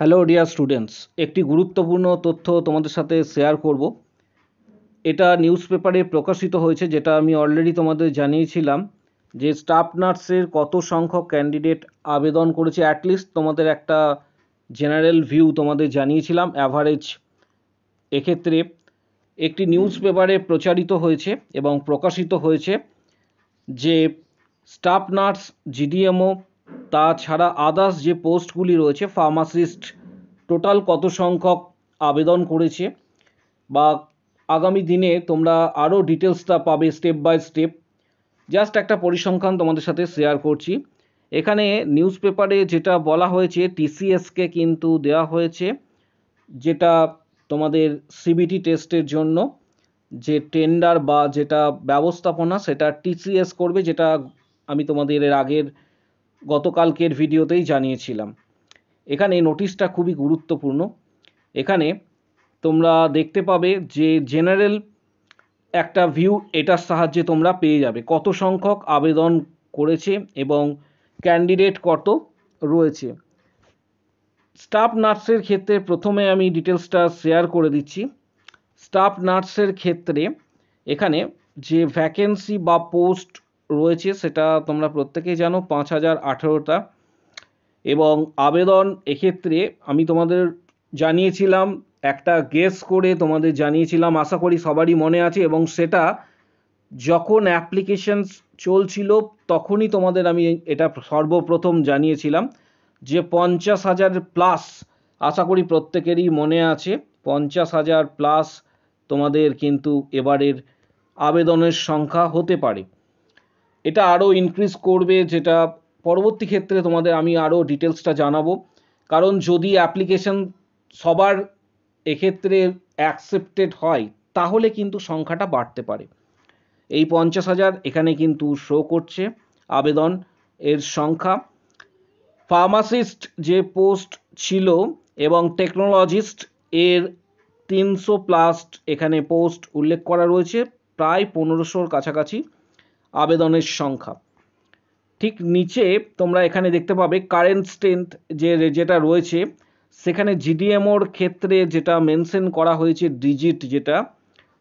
Hello dear students, একটি গুরুত্বপূর্ণ তথ্য তোমাদের সাথে শেয়ার করব। এটা নিউজ পেপারে প্রকাশিত হয়েছে, যেটা আমি অলরেডি তোমাদের জানিয়েছিলাম যে স্টাফ নার্সের কত সংখ্যক ক্যান্ডিডেট আবেদন করেছে। অ্যাটলিস্ট তোমাদের একটা জেনারেল ভিউ তোমাদের জানিয়েছিলাম, অ্যাভারেজ। এক্ষেত্রে একটি নিউজ পেপারে প্রচারিত হয়েছে এবং প্রকাশিত হয়েছে যে স্টাফ নার্স, জিডিএমও, তাছাড়া আদার্স যে পোস্টগুলি রয়েছে, ফার্মাসিস্ট, টোটাল কত সংখ্যক আবেদন করেছে, বা আগামী দিনে তোমরা আরও ডিটেলসটা পাবে স্টেপ বাই স্টেপ। জাস্ট একটা পরিসংখ্যান তোমাদের সাথে শেয়ার করছি। এখানে নিউজ পেপারে যেটা বলা হয়েছে, টিসিএসকে কিন্তু দেওয়া হয়েছে, যেটা তোমাদের সিবিটি টেস্টের জন্য যে টেন্ডার বা যেটা ব্যবস্থাপনা, সেটা টিসিএস করবে, যেটা আমি তোমাদের এর আগের গতকালকের ভিডিওতেই জানিয়েছিলাম। এখানে নোটিশটা খুবই গুরুত্বপূর্ণ। এখানে তোমরা দেখতে পাবে যে জেনারেল একটা ভিউ এটার সাহায্যে তোমরা পেয়ে যাবে কত সংখ্যক আবেদন করেছে এবং ক্যান্ডিডেট কত রয়েছে। স্টাফ নার্সের ক্ষেত্রে প্রথমে আমি ডিটেলসটা শেয়ার করে দিচ্ছি। স্টাফ নার্সের ক্ষেত্রে এখানে যে ভ্যাকেন্সি বা পোস্ট রয়েছে সেটা তোমরা প্রত্যেকেই জানো, 5018টা। এবং আবেদন এক্ষেত্রে আমি তোমাদের জানিয়েছিলাম, একটা গেস করে তোমাদের জানিয়েছিলাম, আশা করি সবারই মনে আছে, এবং সেটা যখন অ্যাপ্লিকেশনস চলছিল তখনই তোমাদের আমি এটা সর্বপ্রথম জানিয়েছিলাম যে 50,000 প্লাস। আশা করি প্রত্যেকেরই মনে আছে, 50,000 প্লাস তোমাদের কিন্তু এবারের আবেদনের সংখ্যা হতে পারে। এটা আরও ইনক্রিজ করবে, যেটা পরবর্তী ক্ষেত্রে তোমাদের আমি আরও ডিটেলসটা জানাবো। কারণ যদি অ্যাপ্লিকেশন সবার এক্ষেত্রে অ্যাকসেপ্টেড হয়, তাহলে কিন্তু সংখ্যাটা বাড়তে পারে। এই 50,000 এখানে কিন্তু শো করছে আবেদন এর সংখ্যা। ফার্মাসিস্ট যে পোস্ট ছিল এবং টেকনোলজিস্ট এর 300 প্লাস এখানে পোস্ট উল্লেখ করা রয়েছে, প্রায় 1500-র কাছাকাছি আবেদনের সংখ্যা। ঠিক নিচে তোমরা এখানে দেখতে পাবে কারেন্ট স্ট্রেংথ যেটা রয়েছে, সেখানে জিডিএমওর ক্ষেত্রে যেটা মেনশন করা হয়েছে ডিজিট, যেটা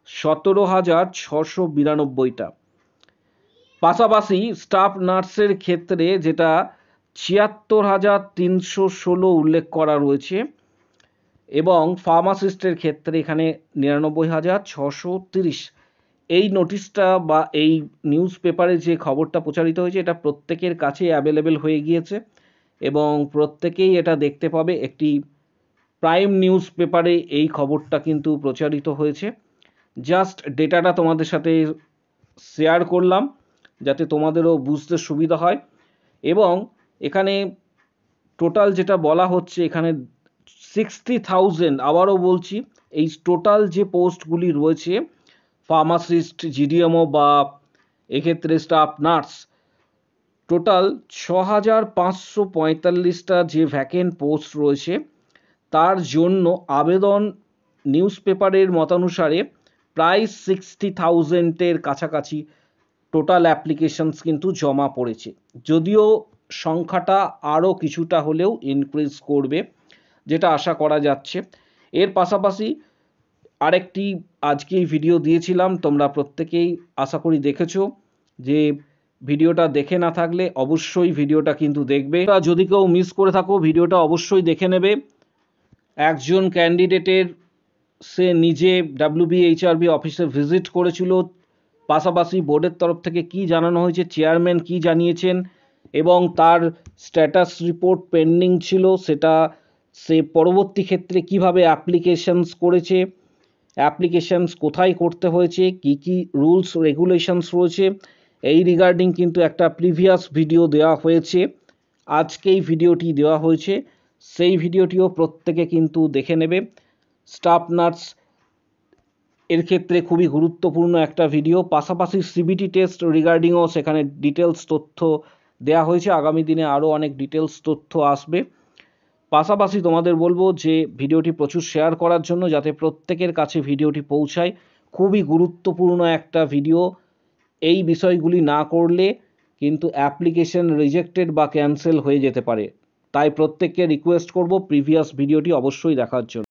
17,692টা। পাশাপাশি স্টাফ নার্সের ক্ষেত্রে যেটা 76,316 উল্লেখ করা রয়েছে, এবং ফার্মাসিস্টের ক্ষেত্রে এখানে 99,630। এই নোটিশটা বা এই নিউজ পেপারে যে খবরটা প্রচারিত হয়েছে, এটা প্রত্যেকের কাছে অ্যাভেলেবেল হয়ে গিয়েছে এবং প্রত্যেকেই এটা দেখতে পাবে। একটি প্রাইম নিউজ পেপারে এই খবরটা কিন্তু প্রচারিত হয়েছে। জাস্ট ডেটাটা তোমাদের সাথে শেয়ার করলাম যাতে তোমাদেরও বুঝতে সুবিধা হয়। এবং এখানে টোটাল যেটা বলা হচ্ছে, এখানে 60,000, আবারও বলছি, এই টোটাল যে পোস্টগুলি রয়েছে ফার্মাসিস্ট, জিডিএমও বা এক্ষেত্রে স্টাফ নার্স, টোটাল 6,545টা যে ভ্যাকেন্ট পোস্ট রয়েছে, তার জন্য আবেদন নিউজ পেপারের মতানুসারে প্রায় 60,000-এর কাছাকাছি টোটাল অ্যাপ্লিকেশনস কিন্তু জমা পড়েছে। যদিও সংখ্যাটা আরও কিছুটা হলেও ইনক্রিজ করবে, যেটা আশা করা যাচ্ছে। এর পাশাপাশি আরেকটি আজকেই ভিডিও দিয়েছিলাম, তোমরা প্রত্যেকেই আশা করি দেখেছো। যে ভিডিওটা দেখে না থাকলে অবশ্যই ভিডিওটা কিন্তু দেখবে। যদি কেউ মিস করে থাকো, ভিডিওটা অবশ্যই দেখে নেবে। একজন ক্যান্ডিডেটের সে নিজে ডাব্লিউবিএইচআরবি অফিসে ভিজিট করেছিল, পাশাপাশি বোর্ডের তরফ থেকে কি জানানো হয়েছে, চেয়ারম্যান কি জানিয়েছেন, এবং তার স্ট্যাটাস রিপোর্ট পেন্ডিং ছিল, সেটা সে পরবর্তী ক্ষেত্রে কিভাবে অ্যাপ্লিকেশনস করেছে, অ্যাপ্লিকেশনস কোথায় করতে হয়েছে, কি কি রুলস রেগুলেশনস রয়েছে, এই রিগার্ডিং কিন্তু একটা প্রিভিয়াস ভিডিও দেওয়া হয়েছে। আজকেই ভিডিওটি দেওয়া হয়েছে, সেই ভিডিওটিও প্রত্যেকে কিন্তু দেখে নেবে। স্টাফ নার্স এর ক্ষেত্রে খুবই গুরুত্বপূর্ণ একটা ভিডিও। পাশাপাশি সিবিটি টেস্ট রিগার্ডিংও সেখানে ডিটেলস তথ্য দেওয়া হয়েছে। আগামী দিনে আরও অনেক ডিটেলস তথ্য আসবে। পাশাপাশি তোমাদের বলবো যে ভিডিওটি প্রচুর শেয়ার করার জন্য, যাতে প্রত্যেকের কাছে ভিডিওটি পৌঁছায়। খুবই গুরুত্বপূর্ণ একটা ভিডিও। এই বিষয়গুলি না করলে কিন্তু অ্যাপ্লিকেশন রিজেক্টেড বা ক্যান্সেল হয়ে যেতে পারে। তাই প্রত্যেককে রিকোয়েস্ট করব প্রিভিয়াস ভিডিওটি অবশ্যই দেখার জন্য।